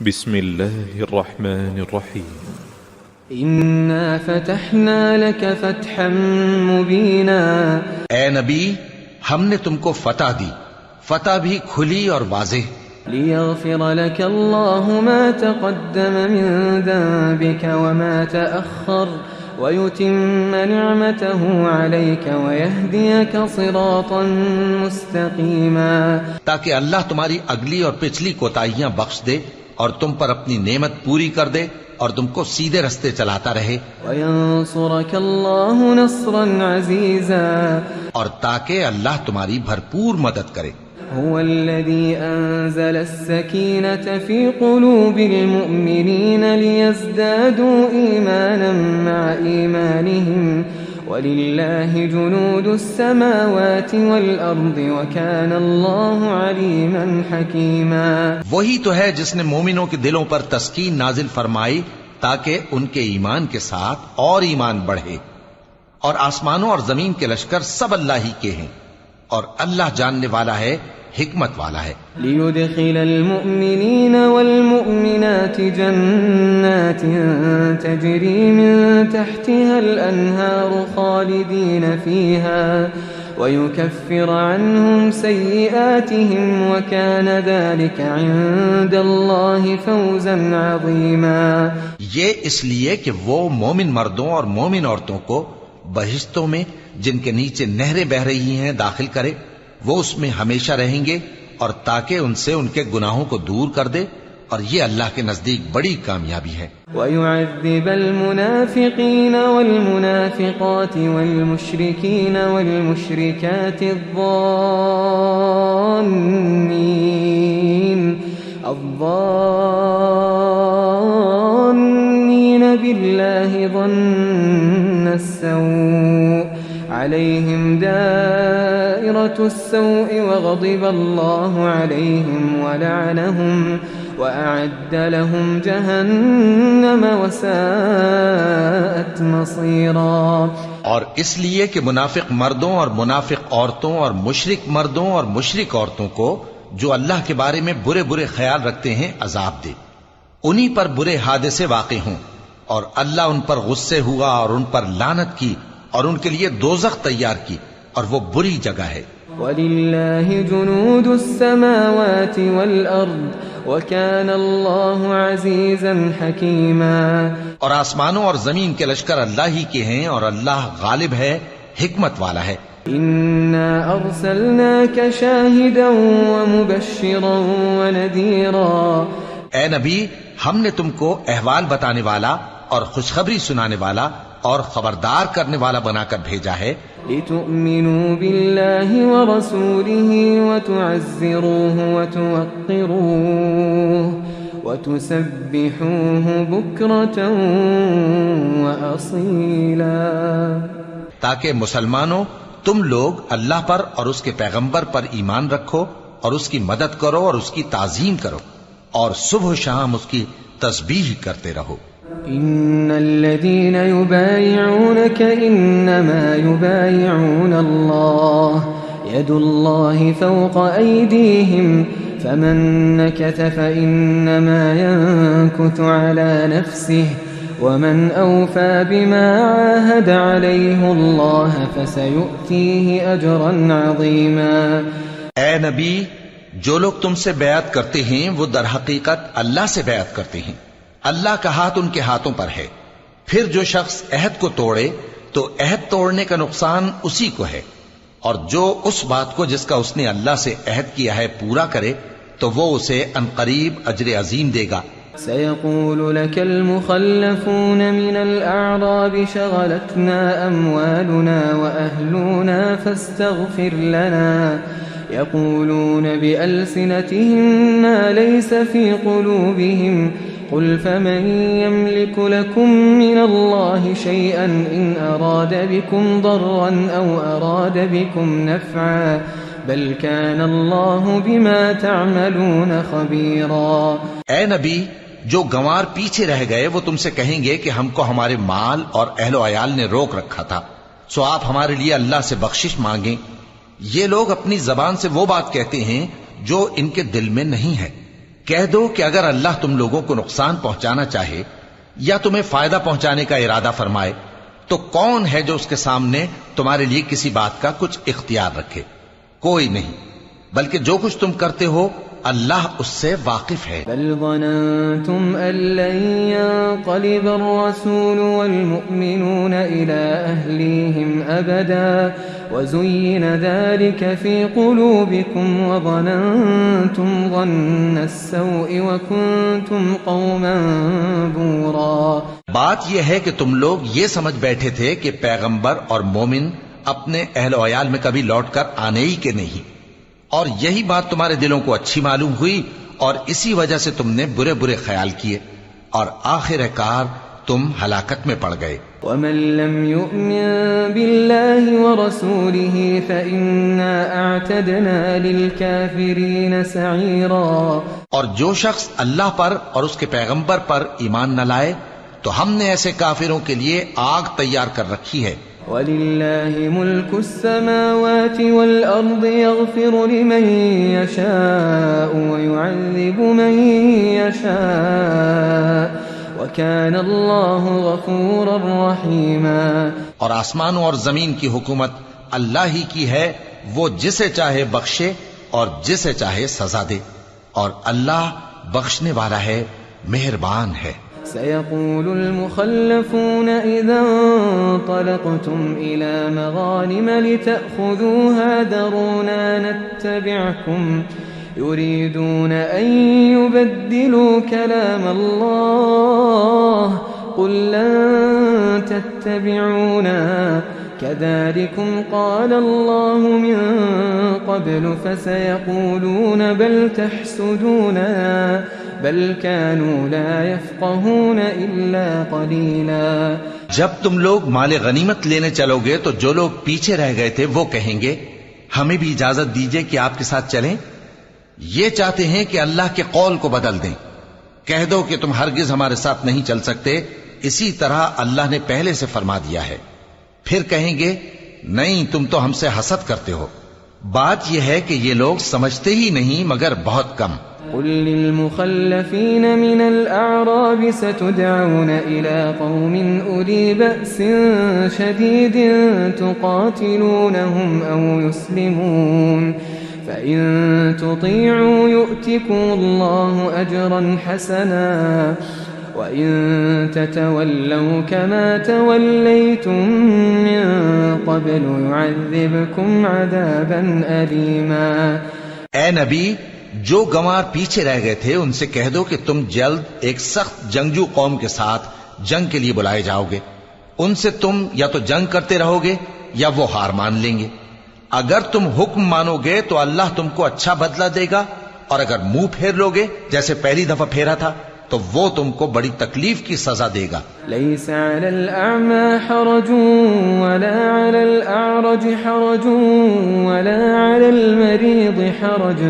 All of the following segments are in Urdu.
بسم الله الرحمن الرحيم إنا فتحنا لك فتحا مبينا اے نبی ہم نے تم کو فتح دی، فتح بھی کھلی اور واضح، ليغفر لك الله ما تقدم من ذنبك وما تأخر ويتم نعمته عليك ويهديك صراطا مستقيما، تاکہ اللہ تمہاری اگلی اور پچھلی کوتاہیاں بخش دے اور تم پر اپنی نعمت پوری کر دے اور تم کو سیدھے رستے چلاتا رہے، وينصرك الله نصرا عزيزا، اور تاکہ اللہ تمہاری بھرپور مدد کرے۔ هو الذي أنزل السكينة في قلوب المؤمنين ليزدادوا إيمانا مع إيمانهم ولله جنود السماوات والأرض وكان الله عليما حكيما۔ وہی تو ہے جس نے مومنوں کے دلوں پر تسکین نازل فرمائی تاکہ ان کے ایمان کے ساتھ اور ایمان بڑھے، اور آسمانوں اور زمین کے لشکر سب اللہ ہی کے ہیں، اور اللہ جاننے والا ہے، حکمت والا ہے۔ ليدخل المؤمنين والمؤمنات جنات تجري من تحتها الأنهار خالدين فيها ويكفر عنهم سيئاتهم وكان ذلك عند الله فوزا عظيما۔ یہ اس لیے کہ وہ مومن مردوں اور مومن عورتوں کو بہشتوں میں جن کے نیچے نہریں بہ رہی ہیں داخل کرے، وہ اس میں ہمیشہ رہیں گے، اور تاکہ ان سے ان کے گناہوں کو دور کر دے، اور یہ اللہ کے نزدیک بڑی کامیابی ہے۔ وَيُعَذِّبَ الْمُنَافِقِينَ وَالْمُنَافِقَاتِ وَالْمُشْرِكِينَ وَالْمُشْرِكَاتِ الظَّانِّينَ بِاللَّهِ ظَنَّ السَّوْءِ عليهم دائرة السوء وغضب الله عليهم ولعنهم وأعد لهم جهنم وساءت مصيرا۔ اور اس لیے کہ منافق مردوں اور منافق عورتوں اور مشرک مردوں اور مشرک عورتوں کو جو اللہ کے بارے میں برے برے خیال رکھتے ہیں عذاب دے، انہی پر برے حادثے واقع ہوں، اور اللہ ان پر غصے ہوا اور ان پر لعنت کی اور ان کے لیے دوزخ تیار کی، اور وہ بری جگہ ہے۔ وَلِلَّهِ جُنُودُ السَّمَاوَاتِ وَالْأَرْضِ وَكَانَ اللَّهُ عَزِيزًا حَكِيمًا۔ اور آسمانوں اور زمین کے لشکر اللہ ہی کے ہیں، اور اللہ غالب ہے، حکمت والا ہے۔ إِنَّا أَرْسَلْنَاكَ شَاهِدًا وَمُبَشِّرًا وَنَذِيرًا۔ اے نبی ہم نے تم کو احوال بتانے والا اور خوشخبری سنانے والا اور خبردار کرنے والا بنا کر بھیجا ہے، لِتُؤْمِنُوا بِاللَّهِ وَرَسُولِهِ وَتُعَزِّرُوهُ وَتُوَقِّرُوهُ وَتُسَبِّحُوهُ بُكْرَةً وَأَصِيلًا، تاکہ مسلمانوں تم لوگ اللہ پر اور اس کے پیغمبر پر ایمان رکھو اور اس کی مدد کرو اور اس کی تعظیم کرو، اور صبح و شام اس کی تسبیح کرتے رہو۔ إن الذين يبايعونك إنما يبايعون الله يد الله فوق أيديهم فمن نكث فإنما ينكث على نفسه ومن أوفى بما عاهد عليه الله فسيؤتيه أجرا عظيما۔ اے نبی جو لوگ تم سے بیعت کرتے ہیں وہ در حقیقت اللہ سے بیعت کرتے ہیں، اللہ کا ہاتھ ان کے ہاتھوں پر ہے، پھر جو شخص عہد کو توڑے تو عہد توڑنے کا نقصان اسی کو ہے، اور جو اس بات کو جس کا اس نے اللہ سے عہد کیا ہے پورا کرے تو وہ اسے عنقریب اجر عظیم دے گا۔ سيقول لك المخلفون من الأعراب شغلتنا أموالنا وأهلنا فاستغفر لنا يقولون بألسنتهم ما ليس في قلوبهم قل فمن يملك لكم من الله شيئا إن أراد بكم ضرا أو أراد بكم نفعا بل كان الله بما تعملون خبيرا۔ اے نبی جو گنوار پیچھے رہ گئے وہ تم سے کہیں گے کہ ہم کو ہمارے مال اور اہل و عیال نے روک رکھا تھا، سو آپ ہمارے لیے اللہ سے بخشش مانگیں۔ یہ لوگ اپنی زبان سے وہ بات کہتے ہیں جو ان کے دل میں نہیں ہے، کہہ دو کہ اگر اللہ تم لوگوں کو نقصان پہنچانا چاہے یا تمہیں فائدہ پہنچانے کا ارادہ فرمائے تو کون ہے جو اس کے سامنے تمہارے لیے کسی بات کا کچھ اختیار رکھے؟ کوئی نہیں، بلکہ جو کچھ تم کرتے ہو اللہ اس سے واقف ہے۔ بل ظننتم أن لن ينقلب الرسول والمؤمنون إلى أهليهم أبدا وزين ذلك في قلوبكم وظننتم ظن السوء وكنتم قوما بورا۔ بات یہ ہے کہ تم لوگ یہ سمجھ بیٹھے تھے کہ پیغمبر اور مومن اپنے اہل و عیال میں کبھی لوٹ کر آنے ہی کے نہیں، اور یہی بات تمہارے دلوں کو اچھی معلوم ہوئی اور اسی وجہ سے تم نے برے برے خیال کیے اور آخر کار تم ہلاکت میں پڑ گئے۔ ومن لم يؤمن بالله ورسوله فإنا أعتدنا للكافرين سعيرا۔ اور جو شخص اللہ پر اور اس کے پیغمبر پر ایمان نہ لائے تو ہم نے ایسے کافروں کے لیے آگ تیار کر رکھی ہے۔ وَلِلَّهِ مُلْكُ السَّمَاوَاتِ وَالْأَرْضِ يَغْفِرُ لِمَن يَشَاءُ وَيُعَذِّبُ مَن يَشَاءُ وَكَانَ اللَّهُ غَفُورًا رَّحِيمًا۔ اور آسمانوں اور زمین کی حکومت اللہ ہی کی ہے، وہ جسے چاہے بخشے اور جسے چاہے سزا دے، اور اللہ بخشنے والا ہے، مہربان ہے۔ سيقول المخلفون إذا انطلقتم إلى مغانم لتأخذوها ذرونا نتبعكم يريدون أن يبدلوا كلام الله قل لن تتبعونا كذلكم قال الله من قبل فسيقولون بل تحسدوننا بل كانوا لا يفقهون إلا قليلا۔ جب تم لوگ مال غنیمت لینے چلو گے تو جو لوگ پیچھے رہ گئے تھے وہ کہیں گے ہمیں بھی اجازت دیجئے کہ آپ کے ساتھ چلیں، یہ چاہتے ہیں کہ اللہ کے قول کو بدل دیں۔ کہہ دو کہ تم ہرگز ہمارے ساتھ نہیں چل سکتے، اسی طرح اللہ نے پہلے سے فرما دیا ہے۔ پھر کہیں گے نہیں، تم تو ہم سے حسد کرتے ہو۔ بات یہ ہے کہ یہ لوگ سمجھتے ہی نہیں مگر بہت کم۔ قل للمخلفين من الأعراب ستدعون إلى قوم أولي بأس شديد تقاتلونهم أو يسلمون فإن تطيعوا يؤتكم الله أجرا حسنا وإن تتولوا كما توليتم من قبل يعذبكم عذابا أليما۔ اے نبی، جو گنوار پیچھے رہ گئے تھے ان سے کہہ دو کہ تم جلد ایک سخت جنگجو قوم کے ساتھ جنگ کے لیے بلائے جاؤ گے، ان سے تم یا تو جنگ کرتے رہو گے یا وہ ہار مان لیں گے۔ اگر تم حکم مانو گے تو اللہ تم کو اچھا بدلہ دے گا، اور اگر منہ پھیر لو گے جیسے پہلی دفعہ پھیرا تھا تو وہ تم کو بڑی تکلیف کی سزا دے گا۔ ليس على الأعمى حرج ولا على الأعرج حرج ولا على المريض حرج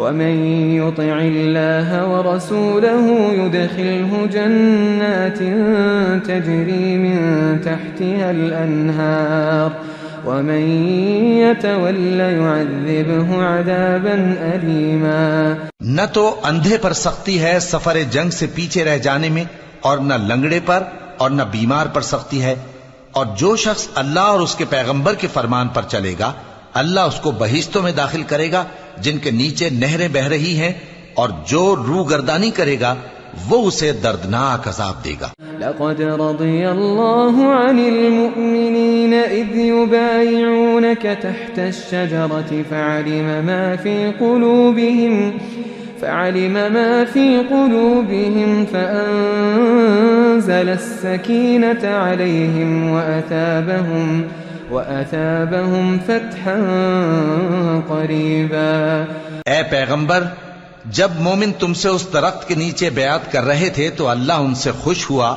ومن يطع الله ورسوله يدخله جنات تجري من تحتها الأنهار ومن يتول يعذبه عذابا أليما۔ نہ تو اندھے پر سختی ہے سفر جنگ سے پیچھے رہ جانے میں، اور نہ لنگڑے پر اور نہ بیمار پر سختی ہے، اور جو شخص اللہ اور اس کے پیغمبر کے فرمان پر چلے گا اللہ اس کو بہشتوں میں داخل کرے گا جن کے نیچے نہریں بہ رہی ہیں، اور جو روگردانی کرے گا وہ اسے دردناک عذاب دے گا۔ لقد رضي الله عن المؤمنين إذ يبايعونك تحت الشجرة فعلم ما في قلوبهم فأنزل السكينة عليهم وأثابهم فتحا قريبا۔ اے پیغمبر، جب مومن تم سے اس درخت کے نیچے بیعت کر رہے تھے تو اللہ ان سے خوش ہوا،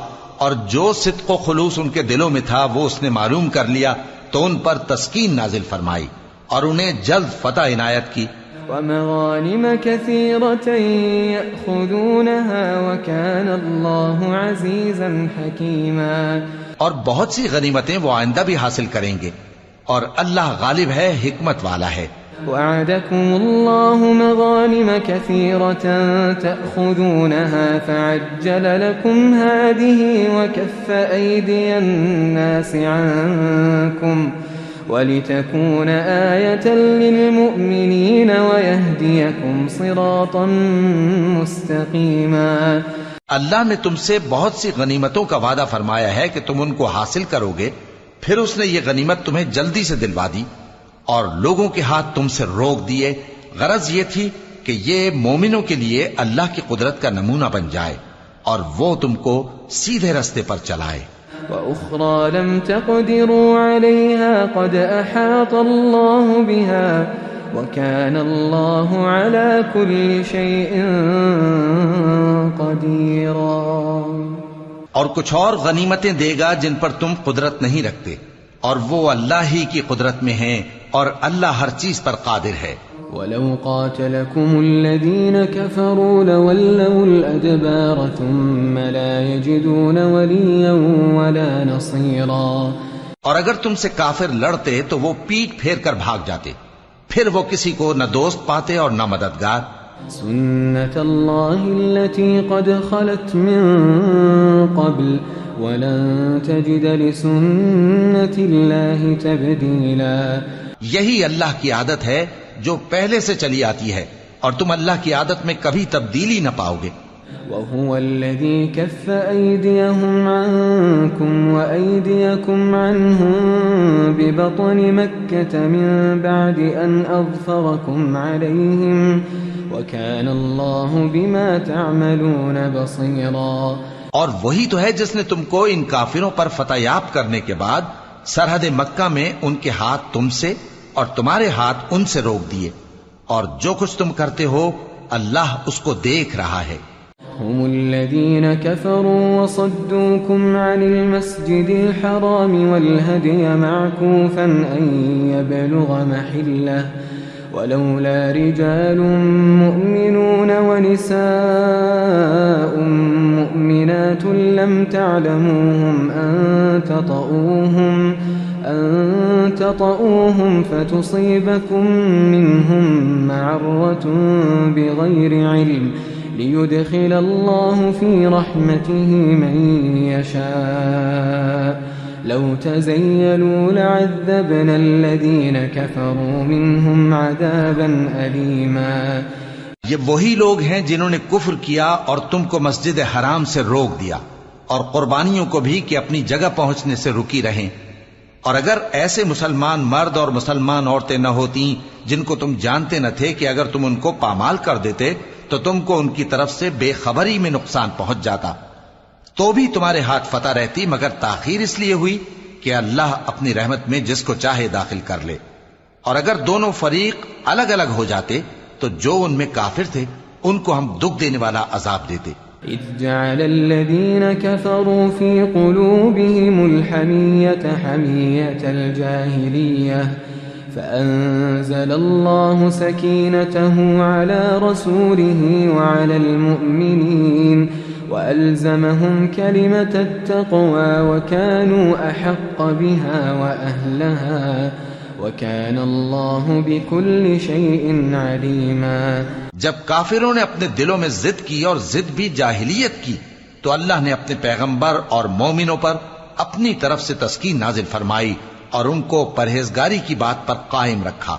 اور جو صدق و خلوص ان کے دلوں میں تھا وہ اس نے معلوم کر لیا تو ان پر تسکین نازل فرمائی اور انہیں جلد فتح عنایت کی۔ ومغانم كثيرة يأخذونها وكان الله عزيزا حكيما۔ اور بہت سی غنیمتیں وہ آئندہ بھی حاصل کریں گے، اور اللہ غالب ہے، حکمت والا ہے۔ وعدكم الله مغانم كثيرة تأخذونها فعجل لكم هذه وكف أيدي الناس عنكم ولتكون آية للمؤمنين ويهديكم صراطا مستقيما. اللہ نے تم سے بہت سی غنیمتوں کا وعدہ فرمایا ہے کہ تم ان کو حاصل کرو گے، پھر اس نے یہ غنیمت تمہیں جلدی سے دلوا دی اور لوگوں کے ہاتھ تم سے روک دیے. غرض یہ تھی کہ یہ مومنوں کے لیے اللہ کی قدرت کا نمونہ بن جائے اور وہ تم کو سیدھے رستے پر چلائے. وأخرى لم تقدروا عليها قد أحاط الله بها وكان الله على كل شيء قديرا. اور کچھ اور غنیمتیں دے گا جن پر تم قدرت نہیں رکھتے، اور وہ اللہ ہی کی قدرت میں ہیں اور اللہ ہر چیز پر قادر ہے. وَلَوْ قَاتَلَكُمُ الَّذِينَ كَفَرُوا لَوَلَّوُا الْأَدْبَارَ ثُمَّ لَا يَجِدُونَ وَلِيًّا وَلَا نَصِيرًا. اور اگر تم سے کافر لڑتے تو وہ پیٹ پھیر کر بھاگ جاتے، پھر وہ کسی کو نہ دوست پاتے اور نہ مددگار. سُنَّةَ اللَّهِ الَّتِي قَدْ خَلَتْ مِن قَبْلُ وَلَن تَجِدَ لِسُنَّةِ اللَّهِ تَبْدِيلًا. یہی اللہ کی عادت ہے جو پہلے سے چلی آتی ہے، اور تم اللہ کی عادت میں کبھی تبدیلی نہ پاؤ گے. وَهُوَ الَّذِي كَفَّ أَيْدِيَهُمْ عَنكُمْ وَأَيْدِيَكُمْ عَنْهُمْ بِبَطْنِ مَكَّةَ مِن بَعْدِ أَنْ أَظْفَرَكُمْ عَلَيْهِمْ وَكَانَ اللَّهُ بِمَا تَعْمَلُونَ بَصِيرًا. اور وہی تو ہے جس نے تم کو ان کافروں پر فتح یاب کرنے کے بعد سرحد مکہ میں ان کے ہاتھ تم سے اور تمہارے ہاتھ ان سے روک دیے، اور جو کچھ تم کرتے ہو اللہ اس کو دیکھ رہا ہے. هم الذين كفروا وصدوكم عن المسجد الحرام والهدي معكوفا أن يبلغ محله ولولا رجال مؤمنون ونساء مؤمنات لم تعلموهم أن تطؤوهم فتصيبكم منهم معرة بغير علم ليدخل الله في رحمته من يشاء لو تزيلوا لعذبنا الذين كفروا منهم عذابا أليما. یہ وہی لوگ ہیں جنہوں نے کفر کیا اور تم کو مسجد حرام سے روک دیا، اور قربانیوں کو بھی کہ اپنی جگہ پہنچنے سے رکی رہیں. اور اگر ایسے مسلمان مرد اور مسلمان عورتیں نہ ہوتی جن کو تم جانتے نہ تھے کہ اگر تم ان کو پامال کر دیتے تو تم کو ان کی طرف سے بے خبری میں نقصان پہنچ جاتا، تو بھی تمہارے ہاتھ فتح رہتی، مگر تاخیر اس لیے ہوئی کہ اللہ اپنی رحمت میں جس کو چاہے داخل کر لے. اور اگر دونوں فریق الگ الگ ہو جاتے تو جو ان میں کافر تھے ان کو ہم دکھ دینے والا عذاب دیتے. إذ جعل الذين كفروا في قلوبهم الحمية حمية الجاهلية فأنزل الله سكينته على رسوله وعلى المؤمنين وألزمهم كلمة التقوى وكانوا أحق بها وأهلها وَكَانَ اللَّهُ بِكُلِّ شَيْءٍ عَلِيمًا. جب کافروں نے اپنے دلوں میں ضد کی اور ضد بھی جاہلیت کی تو اللہ نے اپنے پیغمبر اور مومنوں پر اپنی طرف سے تسکین نازل فرمائی اور ان کو پرہیزگاری کی بات پر قائم رکھا،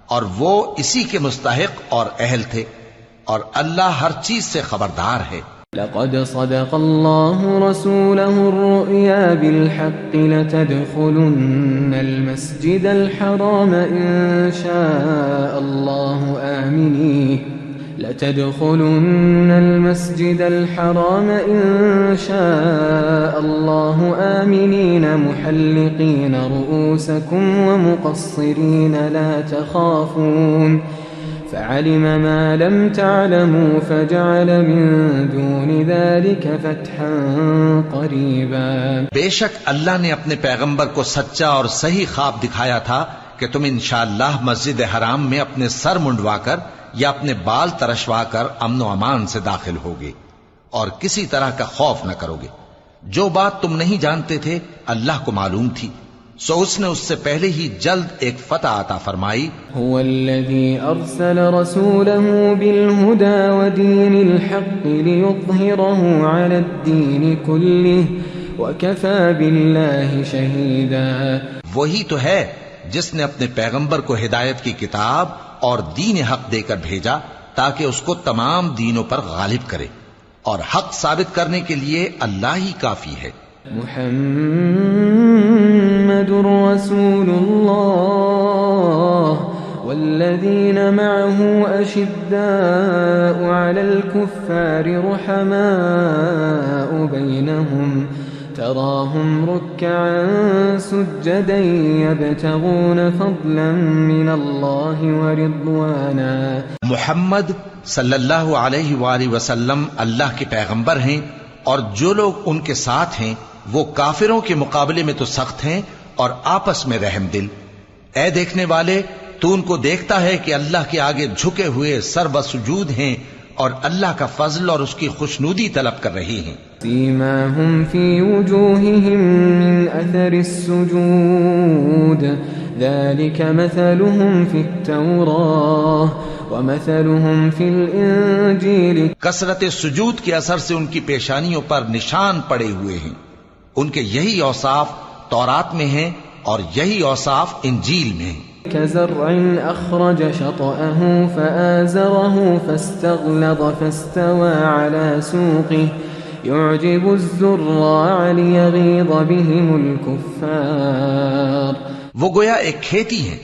اور وہ اسی کے مستحق اور اہل تھے، اور اللہ ہر چیز سے خبردار ہے. لقد صدق الله رسوله الرؤيا بالحق لتدخلن المسجد الحرام إن شاء الله آمنين لتدخلن المسجد الحرام إن شاء الله آمنين محلقين رؤوسكم ومقصرين لا تخافون فعلم ما لم تعلموا فجعل من دون ذلك فتحا قريبا. بے شک اللہ نے اپنے پیغمبر کو سچا اور صحیح خواب دکھایا تھا کہ تم انشاءاللہ مسجد حرام میں اپنے سر منڈوا کر یا اپنے بال ترشوا کر امن و امان سے داخل ہوگے اور کسی طرح کا خوف نہ کرو گے. جو بات تم نہیں جانتے تھے اللہ کو معلوم تھی، سو اس نے اس سے پہلے ہی جلد ایک فتح عطا فرمائی. هو الذي أرسل رسوله بالهدى ودين الحق ليظهره على الدين كله وكفى بالله شهيدا. وہی تو ہے جس نے اپنے پیغمبر کو ہدایت کی کتاب اور دین حق دے کر بھیجا تاکہ اس کو تمام دینوں پر غالب کرے، اور حق ثابت کرنے کے لیے اللہ ہی کافی ہے. محمد رسول الله والذين معه أشداء على الكفار رحماء بينهم تراهم ركعا سجدا يبتغون فضلا من الله ورضوانا. محمد صلی اللہ علیہ وآلہ وسلم اللہ کے پیغمبر ہیں، اور جو لوگ ان کے ساتھ ہیں وہ کافروں کے مقابلے میں تو سخت ہیں اور آپس میں رحم دل. اے دیکھنے والے، تو ان کو دیکھتا ہے کہ اللہ کے آگے جھکے ہوئے سر بسجود ہیں اور اللہ کا فضل اور اس کی خوشنودی طلب کر رہے ہیں. سیماہم فی وجوہہم من اثر السجود ذلك مثلهم في التوراة ومثلهم في الانجیل. کثرت سجود کے اثر سے ان کی پیشانیوں پر نشان پڑے ہوئے ہیں. ان کے یہی اوصاف تورات میں ہیں اور یہی اوصاف انجیل میں ہیں. كزرع أخرج شطأه فآزره فاستغلظ فاستوى على سوقه يعجب الزراع ليغيظ بهم الكفار. وہ گویا ایک کھیتی ہے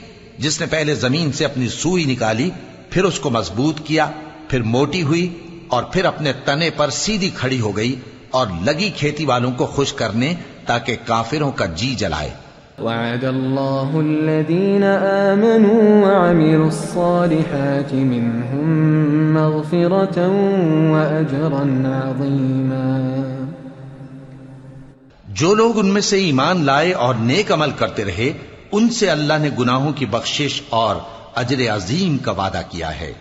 جس نے پہلے زمین سے اپنی سوئی نکالی، پھر اس کو مضبوط کیا، پھر موٹی ہوئی اور پھر اپنے تنے پر سیدھی کھڑی ہو گئی اور لگی کھیتی والوں کو خوش کرنے تاکہ کافروں کا جی جلائے. وعد الله الذين آمنوا وعملوا الصالحات منهم مغفرة وأجرا عظيما. جو لوگ ان میں سے ایمان لائے اور نیک عمل کرتے رہے، ان سے اللہ نے گناہوں کی بخشش اور اجر عظیم کا وعدہ کیا ہے.